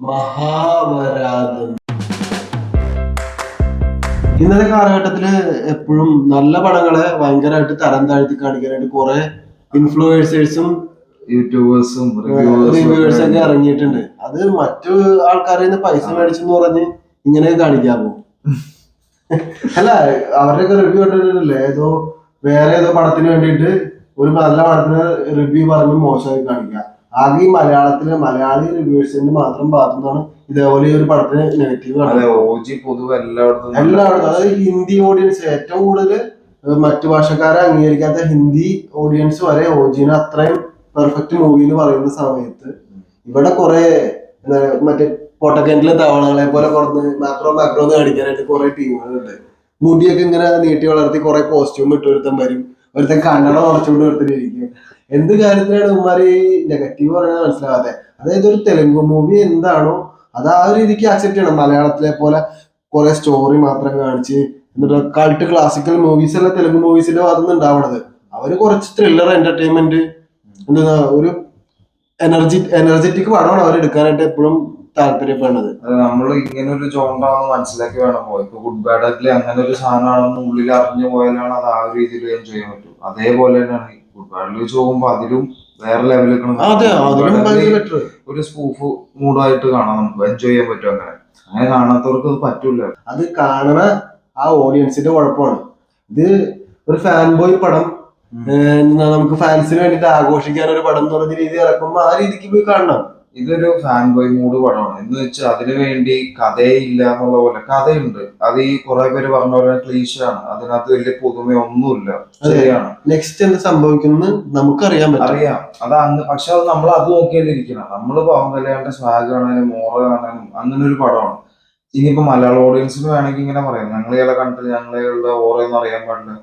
മഹാപരാധം. ഇന്നത്തെ കാലഘട്ടത്തില് എപ്പോഴും നല്ല പടങ്ങളെ ഭയങ്കരമായിട്ട് തരം താഴ്ത്തി കാണിക്കാനായിട്ട് കുറെ ഇൻഫ്ലുവൻസേഴ്സും യൂട്യൂബേഴ്സും റിവ്യൂവേഴ്സും ഒക്കെ ഇറങ്ങിയിട്ടുണ്ട്. അത് മറ്റു ആൾക്കാരിൽ നിന്ന് പൈസ മേടിച്ചെന്ന് പറഞ്ഞ് ഇങ്ങനെ കാണിക്കാമോ? അല്ല, അവരുടെയൊക്കെ റിവ്യൂ കണ്ടിട്ടില്ലേ? വേറെ ഏതോ പടത്തിന് വേണ്ടിയിട്ട് ഒരു നല്ല പടത്തിന് റിവ്യൂ പറഞ്ഞ് മോശമായി കാണിക്കുക. ആകെ ഈ മലയാളി റിവ്യൂവേഴ്സിന് മാത്രം ഭാഗത്തുനിന്നാണ് ഇതേപോലെ ഒരു പടത്തിന് നെഗറ്റീവ് എല്ലായിടത്തും. അതായത് ഹിന്ദി ഓഡിയൻസ് ഏറ്റവും കൂടുതൽ മറ്റു ഭാഷക്കാരെ അംഗീകരിക്കാത്ത ഹിന്ദി ഓഡിയൻസ് വരെ ഓജിനെ അത്രയും പെർഫെക്റ്റ് മൂവി എന്ന് പറയുന്ന സമയത്ത് ഇവിടെ കുറെ മറ്റേ പൊട്ടക്കിണറ്റിലെ തവളകളെ പോലെ കുറഞ്ഞ് മാക്രോ എന്ന് കാണിക്കാനായിട്ട് കുറെ ടീമുകളുണ്ട്. മുടിയൊക്കെ ഇങ്ങനെ നീട്ടി വളർത്തി കുറെ കോസ്റ്റ്യൂം ഇട്ട് ഒരുത്തൻ വരും, ഒരുത്തൻ കണ്ണട കുറച്ചുകൊണ്ട് ഒരുത്തരിക്കും. എന്ത് കാര്യത്തിനാണ് ഉമ്മാര് ഈ നെഗറ്റീവ് പറയുന്നത് മനസ്സിലാവാതെ. അതായത് ഒരു തെലുങ്ക് മൂവി എന്താണോ അത് ആ ഒരു രീതിക്ക് അക്സെപ്റ്റ് ചെയ്യണം. മലയാളത്തിലെ പോലെ കുറെ സ്റ്റോറി മാത്രം കാണിച്ച് എന്നിട്ട് കൾട്ട് ക്ലാസിക്കൽ മൂവീസ് അല്ല തെലുങ്ക് മൂവീസിന്റെ ഭാഗത്തുനിന്ന് ഉണ്ടാവണത്. അവര് കുറച്ച് ത്രില്ലർ എന്റർടൈൻമെന്റ് എന്താ ഒരു എനർജറ്റിക് പടമാണ് അവർ എടുക്കാനായിട്ട് എപ്പോഴും താല്പര്യപ്പെടുന്നത്. നമ്മൾ ഇങ്ങനെ ഒരു ജോണ്ടാണെന്ന് മനസ്സിലാക്കി വേണം പോയി. ഇപ്പൊ ഗുഡ് ബാഡ് അഗ്ലി അങ്ങനെ ഒരു സാധനമാണെന്ന് ഉള്ളിൽ അറിഞ്ഞു പോയാലാണ് അത് ആ ഒരു രീതിയിൽ എൻജോയ് ചെയ്യാൻ പറ്റും. അതേപോലെ തന്നെയാണ് ഈ ഗുഡ് ബാഡ് അഗ്ലി വെച്ച് പോകുമ്പോ അതിലും വേറെ ലെവലിൽ ഒരു സ്പൂഫ് മൂഡായിട്ട് കാണാം, നമുക്ക് എൻജോയ് ചെയ്യാൻ പറ്റും. അങ്ങനെ കാണാത്തവർക്ക് അത് പറ്റൂല. അത് കാണണ ആ ഓഡിയൻസിന്റെ കുഴപ്പമാണ്. ഇത് ഒരു ഫാൻ ബോയ് പടം നമുക്ക് ഫാൻസിന് വേണ്ടിട്ട് ആഘോഷിക്കാൻ ഒരു പടം എന്ന് പറഞ്ഞ രീതി ഇറക്കുമ്പോ ആ രീതിക്ക് പോയി കാണണം. ഇതൊരു ഫാൻ ബോയ് മൂഡ് പടമാണ് എന്ന് വെച്ചാൽ അതിനു വേണ്ടി കഥയില്ല എന്നുള്ള പോലെ. കഥയുണ്ട്, അത് ഈ കുറെ പേര് പറഞ്ഞ പോലെ ക്ലീശാണ്, അതിനകത്ത് വലിയ പുതുമയൊന്നുമില്ല. ശരിയാണ്. നെക്സ്റ്റ് എന്ത് സംഭവിക്കുന്നു നമുക്കറിയാം. അതാണ്. പക്ഷെ അത് നമ്മൾ അത് നോക്കിയാലിരിക്കണം. നമ്മള് പവൻ കല്യാണിന്റെ സ്വാഗ് കാണാനും മോറ കാണാനും അങ്ങനെ ഒരു പടമാണ്. ഇനിയിപ്പോ മലയാള ഓഡിയൻസിന് വേണമെങ്കിൽ ഇങ്ങനെ പറയാം, ഞങ്ങളെ കണ്ടിട്ട് ഞങ്ങളെയുള്ള ഓറയൊന്നും അറിയാൻ പാടില്ല.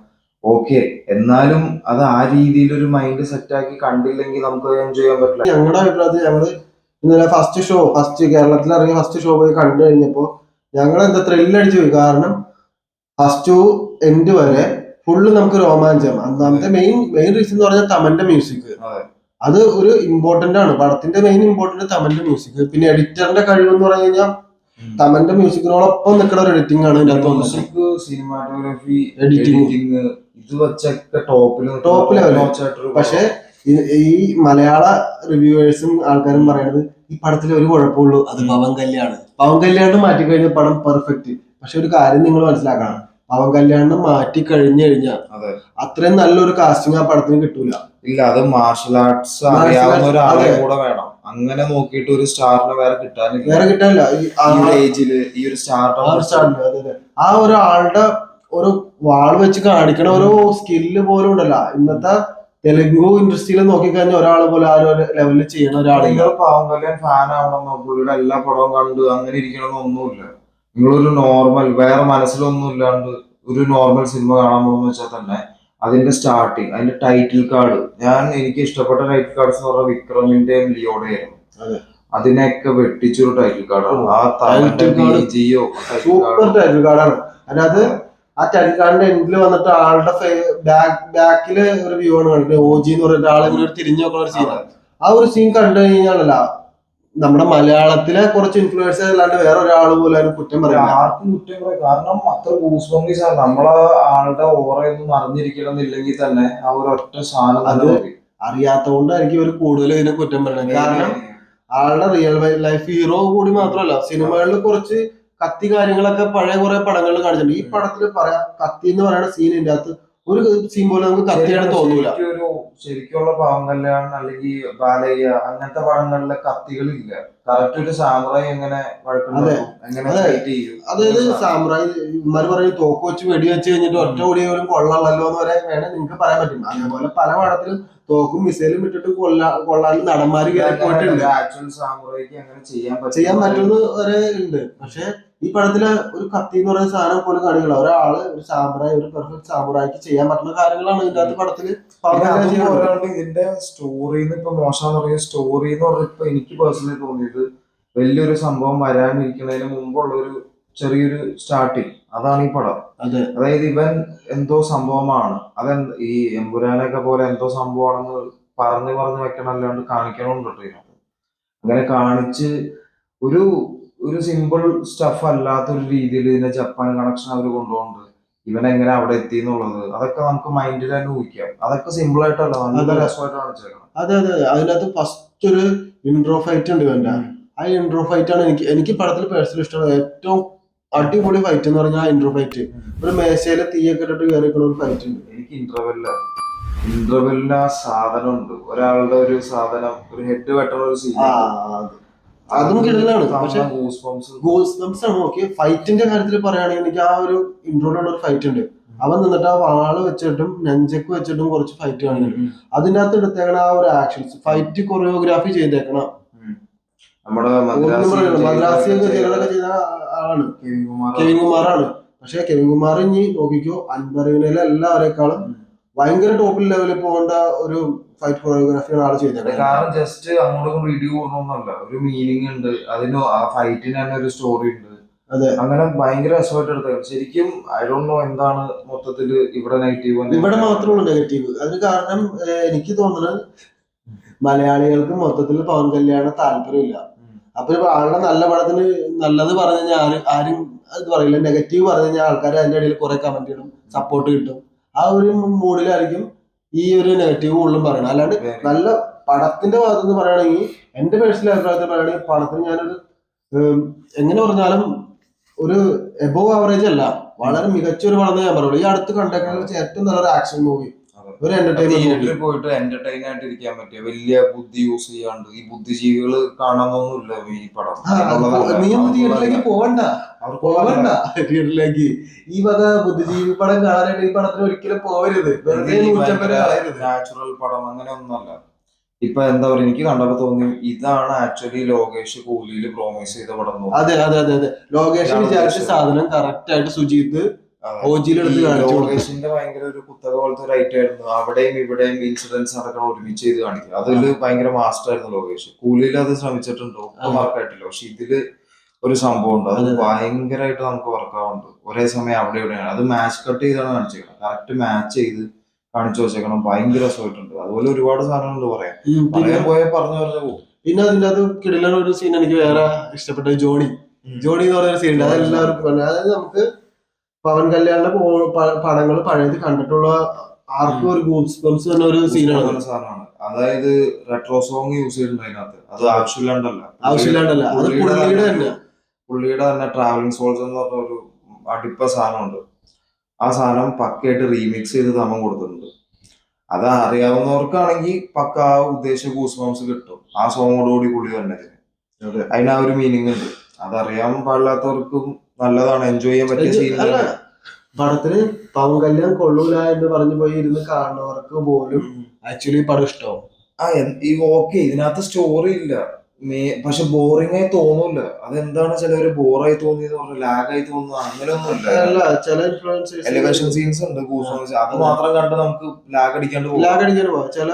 ഓക്കെ, എന്നാലും അത് ആ രീതിയിൽ ഒരു മൈൻഡ് സെറ്റ് ആക്കി കണ്ടില്ലെങ്കിൽ നമുക്ക് എൻജോയ് ചെയ്യാൻ പറ്റില്ല. ഞങ്ങളുടെ അഭിപ്രായത്തിൽ ഞങ്ങള് ഇന്നലെ ഫസ്റ്റ് കേരളത്തിൽ ഇറങ്ങിയ ഫസ്റ്റ് ഷോ പോയി കണ്ടു കഴിഞ്ഞപ്പോ ഞങ്ങൾ എന്താ ത്രില്ലടിച്ചു പോയി. കാരണം ഫസ്റ്റ് ടു എൻഡ് വരെ ഫുള്ള് നമുക്ക് രോമാഞ്ചം. അന്നാമത്തെ മെയിൻ റീസൺ എന്ന് പറഞ്ഞാൽ തമന്റെ മ്യൂസിക്. അത് ഒരു ഇമ്പോർട്ടന്റ് ആണ്. പടത്തിന്റെ മെയിൻ ഇമ്പോർട്ടന്റ് തമന്റെ മ്യൂസിക്. പിന്നെ എഡിറ്ററിന്റെ കഴിവ് എന്ന് പറഞ്ഞു കഴിഞ്ഞാൽ തമന്റെ മ്യൂസിക്കിനോടൊപ്പം നിൽക്കുന്ന ഒരു എഡിറ്റിംഗ് ആണ് മ്യൂസിക്, സിനിമാറ്റോഗ്രാഫി, എഡിറ്റിംഗ് ഇത് വെച്ചൊക്കെ ടോപ്പ് ലെവൽ. പക്ഷെ ഈ മലയാള റിവ്യൂവേഴ്സും ആൾക്കാരും പറയുന്നത് ഈ പടത്തിൽ ഒരു കുഴപ്പമുള്ളൂ, അത് പവൻ കല്യാണം മാറ്റി കഴിഞ്ഞ പടം പെർഫെക്റ്റ്. പക്ഷെ ഒരു കാര്യം നിങ്ങൾ മനസ്സിലാക്കണം, പവൻ കല്യാണം മാറ്റി കഴിഞ്ഞു കഴിഞ്ഞാൽ അത്രയും നല്ലൊരു കാസ്റ്റിംഗ് ആ പടത്തിന് കിട്ടൂല. ഇല്ല, അത് മാർഷൽ ആർട്സ് അറിയാവുന്ന ഒരാളെ കൂടെ വേണം. അങ്ങനെ നോക്കിയിട്ട് ഒരു സ്റ്റാറിനെ വേറെ കിട്ടാനില്ല. ഈ ഒരു സ്റ്റാറിന്റെ ആ ഒരാളുടെ ഒരു വാൾ വെച്ച് കാണിക്കണ ഒരു സ്കില്ല് പോലും ഉണ്ടല്ല. ഇന്നത്തെ തെലുങ്കു ഇൻഡസ്ട്രിയിൽ നോക്കിക്കഴിഞ്ഞാൽ ഒരാളെ പോലെ ആ ഒരു ലെവലിൽ ചെയ്യണ ഒരാൾ. പവൻ കല്യാൺ ഫാൻ ആവണമെന്നോ പുള്ളിയുടെ എല്ലാ പടവും കണ്ട് അങ്ങനെ ഇരിക്കണമെന്നൊന്നുമില്ല. നിങ്ങളൊരു നോർമൽ വേറെ മനസ്സിലൊന്നും ഇല്ലാണ്ട് ഒരു നോർമൽ സിനിമ കാണാൻ പോകുന്ന വെച്ചാൽ തന്നെ അതിന്റെ സ്റ്റാർട്ടിങ്, അതിന്റെ ടൈറ്റിൽ കാർഡ്, എനിക്ക് ഇഷ്ടപ്പെട്ട ടൈറ്റിൽ കാർഡ്സ് എന്ന് പറഞ്ഞാൽ വിക്രമിന്റെയും ലിയോയുടെയും അതിനെയൊക്കെ വെട്ടിച്ചൊരു ടൈറ്റിൽ കാർഡാണ്. ആ സൂപ്പർ ടൈറ്റിൽ കാർഡാണ്. അതിനകത്ത് ആ ടൈറ്റിൽ കാർഡിന്റെ എൻഡിൽ വന്നിട്ട് ആളുടെ ബാക്കില് ഒരു വ്യൂ ആണ് കണ്ടിട്ട് ഓജി എന്ന് പറഞ്ഞിട്ട് ആളെ ഇങ്ങനെ തിരിഞ്ഞു നോക്കുന്ന ഒരു സീനാണ്. ആ ഒരു സീൻ കണ്ടു കഴിഞ്ഞാലല്ല നമ്മുടെ മലയാളത്തിലെ കുറച്ച് ഇൻഫ്ലുവൻസ് അല്ലാണ്ട് വേറെ ഒരാൾ പോലും കുറ്റം പറയാം. ആർക്കും കുറ്റം പറയാം. കാരണം അത്ര ഗൂസ്ബംബീസ് ആണ്. നമ്മളെ ആളുടെ ഓറയൊന്നും അറിഞ്ഞിരിക്കണമെന്നില്ലെങ്കിൽ തന്നെ ആ ഒരു ഒറ്റ സാധനം അത് അറിയാത്തതുകൊണ്ടായിരിക്കും ഇവർ കൂടുതൽ ഇതിനെ കുറ്റം പറയുന്നത്. കാരണം ആളുടെ റിയൽ ലൈഫ് ഹീറോ കൂടി മാത്രമല്ല, സിനിമകളിൽ കുറച്ച് കത്തി കാര്യങ്ങളൊക്കെ പഴയ കുറെ പടങ്ങളിൽ കാണിച്ചിട്ടുണ്ട്. ഈ പടത്തിൽ പറയാം, കത്തി എന്ന് പറയുന്ന സീനിന്റെ അകത്ത് ഒരു സീൻ പോലും നമുക്ക് കത്തിയാണ് തോന്നൂല. ശരിക്കുള്ള പവൻ കല്യാൺ അല്ലെങ്കിൽ ബാലയ്യ അങ്ങനത്തെ പടങ്ങളിലെ കത്തികളില്ല. കറക്റ്റ് ഒരു സാമ്രായി എങ്ങനെ അതായത് സാമ്രായി ഇമാര് പറയും തോക്ക് വെച്ച് വെടിവെച്ച് കഴിഞ്ഞിട്ട് ഒറ്റ ഓടി പോലും കൊള്ളാമല്ലോ എന്ന് വരെ വേണം നിങ്ങൾക്ക് പറയാൻ പറ്റും. അതേപോലെ പല പടത്തിലും തോക്കും മിസൈലും ഇട്ടിട്ട് കൊള്ളാനും നടന്മാര് പോയിട്ടുണ്ട്. ചെയ്യാൻ പറ്റുന്ന വരെ ഉണ്ട്. പക്ഷെ ഈ പടത്തില് ഒരു കത്തി എന്ന് പറയുന്ന സാധനം പോലും കാണിക്കില്ല. ഒരാള് ഒരു സാമ്രായി, ഒരു പെർഫെക്റ്റ് സാമ്രായിക്ക് ചെയ്യാൻ പറ്റുന്ന കാര്യങ്ങളാണ് ഇതിന്റെ അകത്ത് പടത്തില്. ഇതിന്റെ സ്റ്റോറിന്ന് ഇപ്പൊ മോശം പറയുന്ന സ്റ്റോറി എന്ന് പറഞ്ഞപ്പോ എനിക്ക് പേഴ്സണലി തോന്നിയത് വലിയൊരു സംഭവം വരാനിരിക്കുന്നതിന് മുമ്പുള്ള ഒരു ചെറിയൊരു സ്റ്റാർട്ടിങ്, അതാണ് ഈ പടം. അതായത് ഇവൻ എന്തോ സംഭവമാണ്, ഈ എമ്പുരാനൊക്കെ പോലെ എന്തോ സംഭവമാണെന്ന് പറഞ്ഞു വെക്കണം, അല്ലാണ്ട് കാണിക്കണമെന്നുണ്ട്. അങ്ങനെ കാണിച്ച് ഒരു ഒരു സിമ്പിൾ സ്റ്റഫ് അല്ലാത്ത ഒരു രീതിയിൽ ഇതിന്റെ ജപ്പാൻ കണക്ഷൻ അവർ കൊണ്ടുപോകുന്നുണ്ട്. ഇവൻ എങ്ങനെ അവിടെ എത്തി എന്നുള്ളത് അതൊക്കെ നമുക്ക് മൈൻഡിൽ തന്നെ ഊഹിക്കാം. അതൊക്കെ സിമ്പിൾ ആയിട്ടല്ല, നല്ല രസമായിട്ടാണ് ചെയ്യണം. അതെ അതെ, അതിനകത്ത് ഫസ്റ്റ് ഒരു ഇൻട്രോ ഫൈറ്റ് ഉണ്ട് ഇവന്റെ. ആ ഇൻട്രോ ഫൈറ്റ് ആണ് എനിക്ക് പടത്തിൽ പേഴ്സണൽ ഇഷ്ടമാണ്. ഏറ്റവും അടിപൊളി ഫൈറ്റ് എന്ന് പറഞ്ഞാൽ ഇൻട്രോ ഫൈറ്റ്. ഒരു മേശയിലെ തീയൊക്കെ ഇട്ടിട്ട് കയറിക്കുന്ന ഒരു ഫൈറ്റ് ഉണ്ട്. എനിക്ക് ഇന്റർവെല്ലിന് ആ സാധനം ഉണ്ട്, ഒരാളുടെ ഒരു സാധനം, ഒരു ഹെഡ് വെട്ടണ ഒരു സീൻ, അതും കിടലാണ്. പക്ഷെ ഗൂസ് ബംസ് ആണ്. ഓക്കെ, ഫൈറ്റിന്റെ കാര്യത്തിൽ പറയുകയാണെങ്കിൽ എനിക്ക് ആ ഒരു ഇൻട്രോയിലുള്ള ഒരു ഫൈറ്റ് ഉണ്ട്. അവൻ നിന്നിട്ട് ആ വാള് വെച്ചിട്ടും നെഞ്ചക്ക് വെച്ചിട്ടും കുറച്ച് ഫൈറ്റ് കാണിക്കുന്നു. അതിന്റെ അകത്ത് എടുത്തേക്കണ ആ ഒരു ആക്ഷൻസ്, ഫൈറ്റ് കൊറിയോഗ്രാഫി ചെയ്തേക്കണം. നമ്മുടെ മദ്രാസിയൊക്കെ ചിലതൊക്കെ ചെയ്ത ആളാണ് കെവിൻ കുമാറാണ്. പക്ഷെ കെവിൻ കുമാർ ഇനി നോക്കിക്കോ, അൻപറിവിനിലെ എല്ലാവരെക്കാളും ഭയങ്കര ടോപ്പിൽ ലെവലിൽ പോകേണ്ട ഒരു ഫൈറ്റ് കൊറിയോഗ്രാഫിയാണ് ആള് ചെയ്തത്. കാരണം ജസ്റ്റ് അങ്ങോട്ടും വീഡിയോ കൊടുക്കണമെന്നല്ല, ഒരു മീനിങ് ഉണ്ട് അതിന്, ആ ഫൈറ്റിന് തന്നെ ഒരു സ്റ്റോറി ഉണ്ട്. അതെ, അങ്ങനെ ഭയങ്കര രസമായിട്ട് എടുത്തത്. ശരിക്കും ഐ ഡോണ്ട് നോ എന്താണ് മൊത്തത്തില് ഇവിടെ നെഗറ്റീവ്. ഇവിടെ മാത്രമുള്ളൂ നെഗറ്റീവ്. അതിന് കാരണം എനിക്ക് തോന്നുന്നത് മലയാളികൾക്ക് മൊത്തത്തിൽ പവൻ കല്യാണം താല്പര്യമില്ല. അപ്പൊ ആളുടെ നല്ല പടത്തിന് നല്ലത് പറഞ്ഞു കഴിഞ്ഞാൽ ആരും അത് പറയില്ല, നെഗറ്റീവ് പറഞ്ഞു കഴിഞ്ഞാൽ ആൾക്കാർ അതിന്റെ ഇടയിൽ കുറെ കമന്റ് ഇടും, സപ്പോർട്ട് കിട്ടും. ആ ഒരു മൂഡിലായിരിക്കും ഈ ഒരു നെഗറ്റീവ് കൂടുതലും പറയണം. അല്ലാണ്ട് നല്ല പടത്തിന്റെ ഭാഗത്ത് നിന്ന് പറയുകയാണെങ്കിൽ, എന്റെ പേഴ്സണൽ അഭിപ്രായത്തിൽ പറയുകയാണെങ്കിൽ പടത്തിന് ഞാനൊരു എങ്ങനെ പറഞ്ഞാലും ഒരു എബോവ് ആവറേജ് അല്ല, വളരെ മികച്ച ഒരു പടം ഞാൻ പറയുള്ളൂ. ഈ അടുത്ത് കണ്ടേക്കാൻ ഏറ്റവും നല്ലൊരു ആക്ഷൻ മൂവി, ഒരു തിയേറ്ററിൽ പോയിട്ട് എന്റർടൈൻ ആയിട്ട് ഇരിക്കാൻ പറ്റിയ, വലിയ ബുദ്ധി യൂസ് ചെയ്യാണ്ട് ഈ ബുദ്ധിജീവികൾ കാണാനൊന്നുമില്ല ഈ പടം. നീ ഒന്നും തിയേറ്ററിലേക്ക് പോവണ്ട തിയേറ്ററിലേക്ക്. ഈ വക ബുദ്ധിജീവി പടം കാണാനായിട്ട് ഈ പടത്തിന് ഒരിക്കലും പോവരുത്. നാച്ചുറൽ പടം അങ്ങനെ ഒന്നുമല്ല. ഇപ്പൊ എന്താ പറയുക, എനിക്ക് കണ്ടപ്പോ തോന്നി ഇതാണ് ആക്ച്വലി ലോകേഷ് കൂലിയിൽ പ്രോമിസ് ചെയ്ത പടം. അതെ അതെ അതെ അതെ, ലോകേഷ് വിചാരിച്ച സാധനം കറക്റ്റ് ആയിട്ട് സുജീത് ലോകേഷിന്റെ ഭയങ്കര ഒരു കുത്തക പോലത്തെ ഒരു ഐറ്റം ആയിരുന്നു. അവിടെയും ഇവിടെയും ഇൻസിഡൻസ് നടക്കണം ഒരുമിച്ച് ചെയ്ത് കാണിക്കുക. അതില് ഭയങ്കര മാസ്റ്റർ ആയിരുന്നു ലോകേഷ്. കൂലിയിൽ അത് ശ്രമിച്ചിട്ടുണ്ടോ വർക്കായിട്ടില്ല, പക്ഷെ ഇതില് ഒരു സംഭവം ഉണ്ട്, അത് ഭയങ്കരമായിട്ട് നമുക്ക് വർക്കാവുന്നുണ്ട്. ഒരേ സമയം അവിടെ ഇവിടെയാണ് അത് മാച്ച് കട്ട് ചെയ്താണ് കാണിച്ചേക്കണം, കറക്റ്റ് മാച്ച് ചെയ്ത് കാണിച്ചു വെച്ചേക്കണം. ഭയങ്കര രസമായിട്ടുണ്ട്. അതുപോലെ ഒരുപാട് സാധനങ്ങളുണ്ട് പറയാൻ പോയാൽ പറഞ്ഞു പോകും. പിന്നെ അതിന്റെ അത് കിടിലൻ ഒരു സീൻ എനിക്ക് വേറെ ഇഷ്ടപ്പെട്ടത് ജോണി എന്ന് പറയുന്ന സീൻ ഉണ്ട്. അതെല്ലാവർക്കും അതായത് നമുക്ക് പവൻ കല്യാണിന്റെ പടങ്ങൾ പഴയത് കണ്ടിട്ടുള്ള ആർക്കും ഒരു ഗൂസ് ബംസ് തന്നെ ഒരു സീനാണ്. സാധനമാണ്. അതായത് റെട്രോ സോങ് യൂസ് ചെയ്തിട്ടുണ്ട് അതിനകത്ത്. അത് ആവശ്യമില്ലാണ്ടല്ല, അത് പുള്ളിയുടെ തന്നെ ട്രാവലിംഗ് സോൾജർ എന്ന് പറഞ്ഞ ഒരു അടിപ്പ സാധനമുണ്ട്. ആ സാധനം പക്കയായിട്ട് റീമിക്സ് ചെയ്ത് തമ്മൻ കൊടുത്തിട്ടുണ്ട്. അത് അറിയാവുന്നവർക്കാണെങ്കിൽ പക്ക ആ ഉദ്ദേശിച്ച ഗൂസ് ബംസ് കിട്ടും ആ സോങ്ങോടുകൂടി പുള്ളി തന്നെ. അതിന് ആ ഒരു മീനിങ് ഉണ്ട്. അതറിയാൻ പാടില്ലാത്തവർക്കും നല്ലതാണ്, എൻജോയ് ചെയ്യാൻ പറ്റിയ സീൻ. പടത്തിന് പവൻ കല്യാൺ കൊള്ളൂല എന്ന് പറഞ്ഞു പോയി ഇരുന്ന് കാണുന്നവർക്ക് പോലും ആക്ച്വലി പടം ഇഷ്ടമാവും. ഓക്കെ, ഇതിനകത്ത് സ്റ്റോറി ഇല്ല, പക്ഷെ ബോറിംഗ് ആയി തോന്നൂല. അതെന്താണ് ചിലവര് ബോറായി തോന്നിയെന്ന് പറഞ്ഞു, ലാഗായി തോന്നുന്നു, അങ്ങനെയൊന്നും ഇല്ല. ചില എലിവേഷൻ സീൻസ് ഉണ്ട്, അത് മാത്രം കണ്ട് നമുക്ക് ലാഗ് അടിക്കാണ്ട് പോവാം. ചില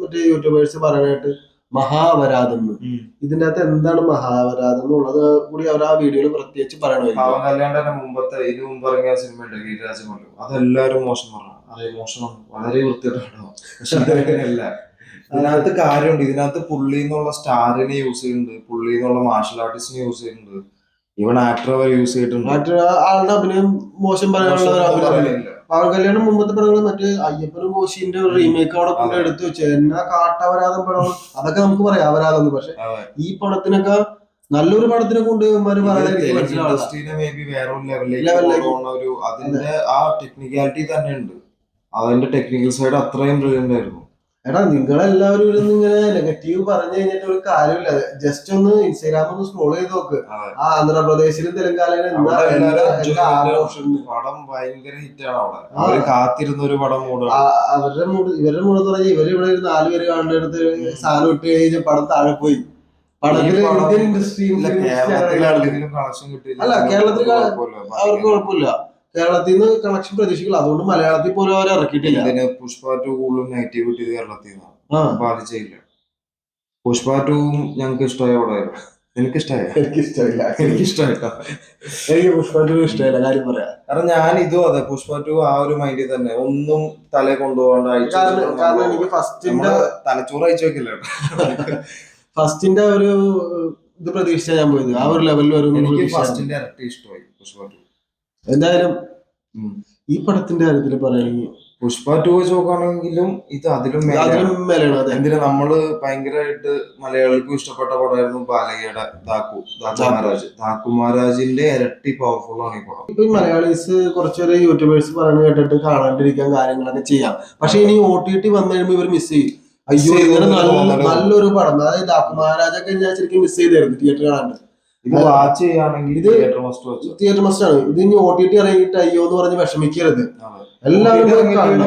മറ്റേ യൂട്യൂബേഴ്സ് പറയാനായിട്ട് മഹാപരാധം, ഇതിന്റെ അകത്ത് എന്താണ് മഹാപരാധം എന്നുള്ളത് കൂടി അവർ ആ വീഡിയോയിൽ പ്രത്യേകിച്ച് പറയണമായിരുന്നു. പവൻ കല്യാണിന്റെ ഇതിനു മുമ്പ് ഇറങ്ങിയ സിനിമയുണ്ട് ഗീരാജമല്ലോ, അതെല്ലാരും മോശം പറഞ്ഞു. അതെ, മോശം, വളരെ വൃത്തിയായിട്ടാണോ, പക്ഷെ അതല്ല. ഇതിനകത്ത് കാര്യമുണ്ട്. ഇതിനകത്ത് പുള്ളി എന്നുള്ള സ്റ്റാറിനെ യൂസ് ചെയ്യുന്നുണ്ട്, പുള്ളി എന്നുള്ള മാർഷൽ ആർട്ടിസ്റ്റിനെ യൂസ് ചെയ്യുന്നുണ്ട്, ഇവൻ ആക്ടർ വരെ യൂസ് ചെയ്തിട്ടുണ്ട്. ആളുടെ അഭിനയം മോശം പറയാനുള്ള പവൻ കല്യാണം മുമ്പത്തെ പടങ്ങൾ മറ്റേ അയ്യപ്പനും കോശിന്റെ ഒരു റീമേക്ക് അവിടെ കൊണ്ട് എടുത്തു വെച്ചു. എന്നാ കാട്ടപരാധം പടം, അതൊക്കെ നമുക്ക് പറയാം അപരാധം. പക്ഷെ ഈ പടത്തിനൊക്കെ നല്ലൊരു പടത്തിനെ കൊണ്ട് അതിന്റെ ആ ടെക്നിക്കാലിറ്റി തന്നെ ഉണ്ട്. അതിന്റെ ടെക്നിക്കൽ സൈഡ് അത്രയും ബ്രില്യന്റ് ആയിരുന്നു. എടാ, നിങ്ങളെല്ലാവരും ഇരുന്ന് ഇങ്ങനെ നെഗറ്റീവ് പറഞ്ഞു കഴിഞ്ഞിട്ട് ഒരു കാര്യമില്ല. ജസ്റ്റ് ഒന്ന് ഇൻസ്റ്റാഗ്രാം ഒന്ന് സ്ക്രോൾ ചെയ്ത് നോക്ക്. ആ ആന്ധ്രാപ്രദേശിലും തെലങ്കാനയിലും പടം ഭയങ്കര ഹിറ്റാണ്. അവിടെ അവര് കാത്തിരുന്ന ഒരു പടം മൂഡ്. ഇവരുടെ മൂഡ് എന്ന് പറഞ്ഞാൽ ഇവര് ഇവിടെ 4 പേര് കാണുന്നിടത്ത് സാധനം ഇട്ട് കഴിഞ്ഞാൽ പടം താഴെ പോയി. പടത്തില് ഇന്ത്യൻ ഇൻഡസ്ട്രിയും അല്ല, കേരളത്തിൽ അവർക്ക് കുഴപ്പമില്ല. കേരളത്തിൽ നിന്ന് കണക്ഷൻ പ്രതീക്ഷിക്കില്ല. അതുകൊണ്ട് മലയാളത്തിൽ പോലും അവർ ഇറക്കിയിട്ടില്ല. പുഷ്പ 2 കൂടുതലും നെഗറ്റിവിറ്റി കേരളത്തിൽ നിന്നാണ് ബാധിച്ചില്ല. പുഷ്പ 2 ഞങ്ങൾക്ക് ഇഷ്ടമായ പടമായിരുന്നു. എനിക്കിഷ്ടമില്ല. എനിക്ക് പുഷ്പ 2 ഇഷ്ടമല്ല, കാര്യം പറയാം. കാരണം ഞാൻ ഇതും അതെ, പുഷ്പ 2 ആ ഒരു മൈൻഡിൽ തന്നെ ഒന്നും തലേ കൊണ്ടുപോകാണ്ട് എനിക്ക് ഫസ്റ്റിന്റെ തലച്ചോറ് അയച്ചു വെക്കില്ല. ഫസ്റ്റിന്റെ ഒരു ഇത് പ്രതീക്ഷിച്ചാ ഞാൻ പോയത്. ആ ഒരു ലെവലിൽ വരും എനിക്ക് ഫസ്റ്റിന്റെ ഇരട്ടി ഇഷ്ടമായി പുഷ്പ 2. എന്തായാലും ഈ പടത്തിന്റെ കാര്യത്തിൽ പറയുകയാണെങ്കിൽ പുഷ്പ 2 വെച്ച് നോക്കുകയാണെങ്കിലും ഇത് അതിലും അതിലും മേലെയാണ്. അതെ, എന്തിനാ നമ്മള് ഭയങ്കരമായിട്ട് മലയാളികൾക്കും ഇഷ്ടപ്പെട്ട പടമായിരുന്നു ബാലകയുടെ ധാക്കു മഹാരാജിന്റെ ഇരട്ടി പവർഫുൾ ആണ് ഈ പടം. ഇപ്പൊ ഈ മലയാളീസ് കുറച്ചൊരു യൂട്യൂബേഴ്സ് പറയുന്നത് കേട്ടിട്ട് കാണാണ്ടിരിക്കാൻ കാര്യങ്ങളൊക്കെ ചെയ്യാം. പക്ഷെ ഇനി OTT വന്നു കഴിയുമ്പോൾ ഇവർ മിസ് ചെയ്യും. അയ്യോ ഇങ്ങനെ നല്ലൊരു പടം, അതായത് ധാക്കു മഹാരാജൊക്കെ ഞാൻ ശരിക്കും മിസ് ചെയ്തായിരുന്നു തിയേറ്റർ കാണാണ്ട്. ഇത് വാച്ച് ചെയ്യുകയാണെങ്കിൽ ഇത് തിയേറ്റർ മസ്റ്റ് ആണ്. ഇത് ഇനി OTT ഇറങ്ങിയിട്ട് അയ്യോ എന്ന് പറഞ്ഞ് വിഷമിക്കരുത്. എല്ലാവരും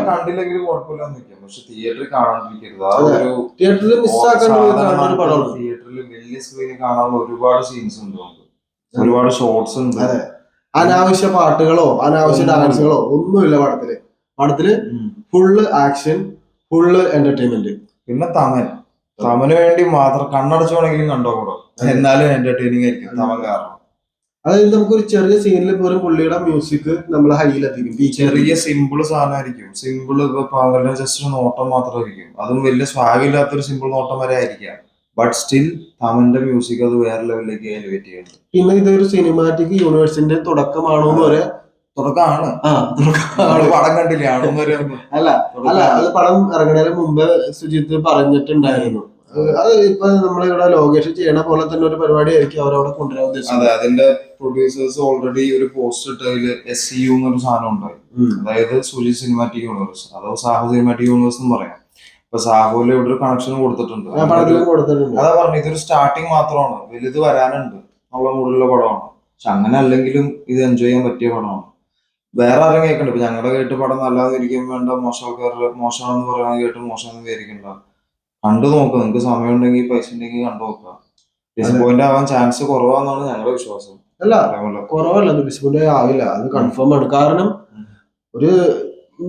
കണ്ടില്ലെങ്കിലും കുഴപ്പമില്ലാന്ന് വെക്കാം, പക്ഷെ തിയേറ്ററിൽ കാണാണ്ടിരിക്കരുത്. ആ ഒരു തിയേറ്ററിൽ മിസ്സാക്കേണ്ട ഒരു പടമാണ്. തിയേറ്ററിൽ വലിയ സ്ക്രീനിൽ കാണാനുള്ള ഒരുപാട് സീൻസ് ഉണ്ട്, ഒരുപാട് ഷോർട്സ് ഉണ്ട്. അനാവശ്യ പാട്ടുകളോ അനാവശ്യ ഡാൻസുകളോ ഒന്നുമില്ല പടത്തില്. പടത്തില് ഫുള്ള് ആക്ഷൻ, ഫുള്ള് എന്റർടൈൻമെന്റ്. പിന്നെ തമന് വേണ്ടി മാത്രം കണ്ണടച്ചു വേണമെങ്കിലും കണ്ടോ കൂടോ, എന്നാലും എന്റർടൈനിങ് ആയിരിക്കും തമൻ കാരണം. അതായത് നമുക്കൊരു ചെറിയ സീനിൽ പോലും പുള്ളിയുടെ മ്യൂസിക് നമ്മളെ ഹൈയിലെത്തിക്കും. ചെറിയ സിമ്പിൾ സാധനമായിരിക്കും, സിമ്പിള് ഇപ്പൊ ജസ്റ്റ് നോട്ടം മാത്രമായിരിക്കും, അതും വലിയ സ്വാഗില്ലാത്തൊരു സിമ്പിൾ നോട്ടം വരെ ആയിരിക്കാം. ബട്ട് സ്റ്റിൽ തമന്റെ മ്യൂസിക് അത് വേറെ ലെവലിലേക്ക് എലിവേറ്റ് ചെയ്യുന്നുണ്ട്. പിന്നെ ഇതൊരു സിനിമാറ്റിക് യൂണിവേഴ്സിന്റെ തുടക്കമാണോ എന്ന് വരെ തുടക്കമാണ്. പടം കണ്ടില്ലേ ആണോന്ന് വരെ അല്ല അത് പടം ഇറങ്ങുന്നതിന് മുമ്പ് സുജിത്ത് പറഞ്ഞിട്ടുണ്ടായിരുന്നു. അത് ഇപ്പൊ നമ്മളിവിടെ ലോകേഷ് ചെയ്യണ പോലെ തന്നെ ഒരു പരിപാടി ആയിരിക്കും അവരവിടെ കൊണ്ടുവരാൻ ഉദ്ദേശിച്ചത്. അതെ, അതിന്റെ പ്രൊഡ്യൂസേഴ്സ് ഓൾറെഡി ഒരു പോസ്റ്റ് ഇട്ടതില് SCU എന്നൊരു സാധനം ഉണ്ടായി. അതായത് സുജി സിനിമാറ്റിക് യൂണിവേഴ്സ്, അതോ സാഹു സിനിമാറ്റിക് യൂണിവേഴ്സ് എന്ന് പറയാം. ഇപ്പൊ സാഹുവില് ഇവിടെ ഒരു കണക്ഷൻ കൊടുത്തിട്ടുണ്ട്. അതാ പറഞ്ഞു, ഇതൊരു സ്റ്റാർട്ടിങ് മാത്രമാണ്, വലുത് വരാനുണ്ട് ഉള്ള മൂടുള്ള പടമാണ്. പക്ഷെ അങ്ങനെ അല്ലെങ്കിലും ഇത് എൻജോയ് ചെയ്യാൻ പറ്റിയ പടമാണ്. വേറെ ആരും കേൾക്കണ്ട, ഇപ്പൊ ഞങ്ങളുടെ കേട്ട് പടം നല്ലതാന്ന് ഇരിക്കാൻ വേണ്ട, മോശം ആൾക്കാരുടെ മോശമാണെന്ന് പറയാൻ കേട്ട് മോശമാണെന്ന് വിചാരിക്കണ്ട. കണ്ടു നോക്കുക, നിങ്ങൾക്ക് സമയം ഉണ്ടെങ്കിൽ പൈസ ഉണ്ടെങ്കിൽ കണ്ടു നോക്കുക. ഡിസപ്പോയിന്റ് ആവാൻ ചാൻസ് കുറവാന്നാണ് ഞങ്ങളുടെ വിശ്വാസം. അല്ല കുറവല്ല, ഡിസപ്പോയിന്റ് ആവില്ല, അത് കൺഫേം ആണ്. കാരണം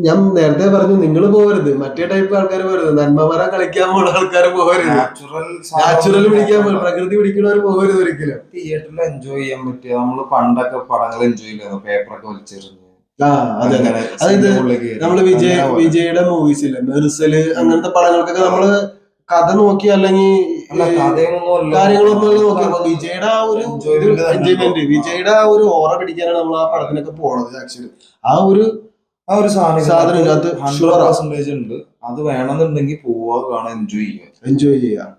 ഞാൻ നേരത്തെ പറഞ്ഞു, നിങ്ങൾ പോകരുത്, മറ്റേ ടൈപ്പ് ആൾക്കാർ പോകരുത്, നന്മമരം കളിക്കാൻ പോകുന്ന ആൾക്കാർ പോകരുത്, നാച്ചുറൽ പിടിക്കാൻ പ്രകൃതി പിടിക്കുന്നവർ പോകരുത് ഒരിക്കലും. തിയേറ്ററിൽ എൻജോയ് ചെയ്യാൻ പറ്റിയ, നമ്മള് പണ്ടൊക്കെ പടങ്ങൾ എൻജോയ് ചെയ്യുന്നു, പേപ്പറൊക്കെ വലിച്ചെറിഞ്ഞ്. അതായത് നമ്മള് വിജയുടെ മൂവീസ് ഇല്ലേ, മെർസല്, അങ്ങനത്തെ പടങ്ങൾക്കൊക്കെ നമ്മള് കഥ നോക്കി അല്ലെങ്കിൽ കാര്യങ്ങളൊന്നും നോക്കി വിജയുടെ ആ ഒരു എൻജോയ്മെന്റ്, വിജയുടെ ആ ഒരു ഓറ പിടിക്കാനാണ് നമ്മൾ ആ പടത്തിനൊക്കെ പോണത്. ആക്ച്വലി ആ ഒരു സാധനം ഉണ്ട്, അത് വേണമെന്നുണ്ടെങ്കിൽ പോവുക, കാണാൻ എൻജോയ് ചെയ്യുക.